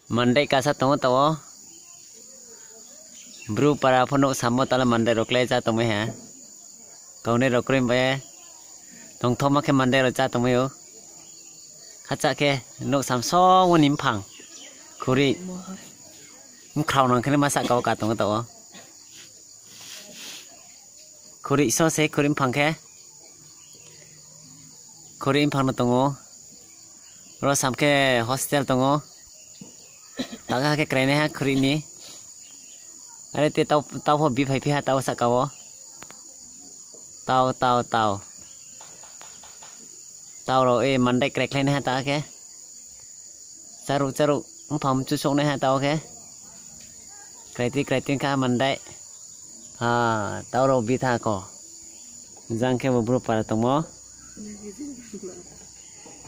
Mandaih kasa tongo tawo. Bru para ponok samo tala Mandaih roklai cha tome ha. Kaune rokrim bae. Tong thoma ke Mandaih ro cha tome yo. Kaca ke nok samsong woni Mphang. Kuri. Mkhraw nang kene masak kau ka tongo tawo. Kuri so se kuri Mphang ke. Kuri Mphang no tongo. Ro samke hostel tongo. Taga ke krene ha kuri ni. Are te tau ho bi phai phi ha tau sakawo. Tau ro Mandaih krek le ha ta ke. Charu Mphang chu sok ne ha tau ke. Kreti ka Mandaih. Ha tau ro bi tha ko. Jang ke bru para tomo.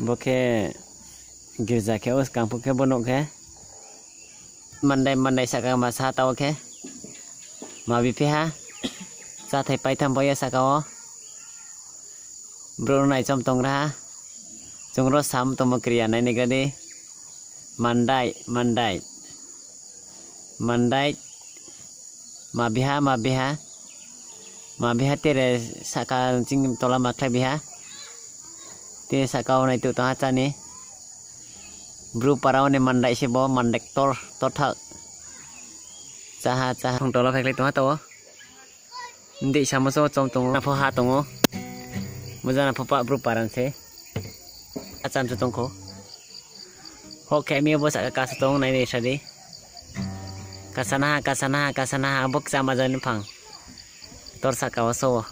Boke girja ke us kampung ke bonok ke. Mandaih saka masa tau ke. Ma bi phi ha. Sa thai pai tham boya sakawo. Bro nai chom tong ra. Chung ro sam tomo kriya nai ne gade. Mandaih. Ma biha tere saka ching tola makla biha. Te saka nai tu ta cha ni. Bru parao ne Mandaih se bo Mandaih tor thak. Cha thong tola phek le to ha to. Ndi samoso chom tong na pho ha tongo. Mujana phopa bru paran se. Acham chu tong ko. Ho ke mi bo saka ka tong nai ne sadi. Kasana bok sama jan Mphang. Tor saka so.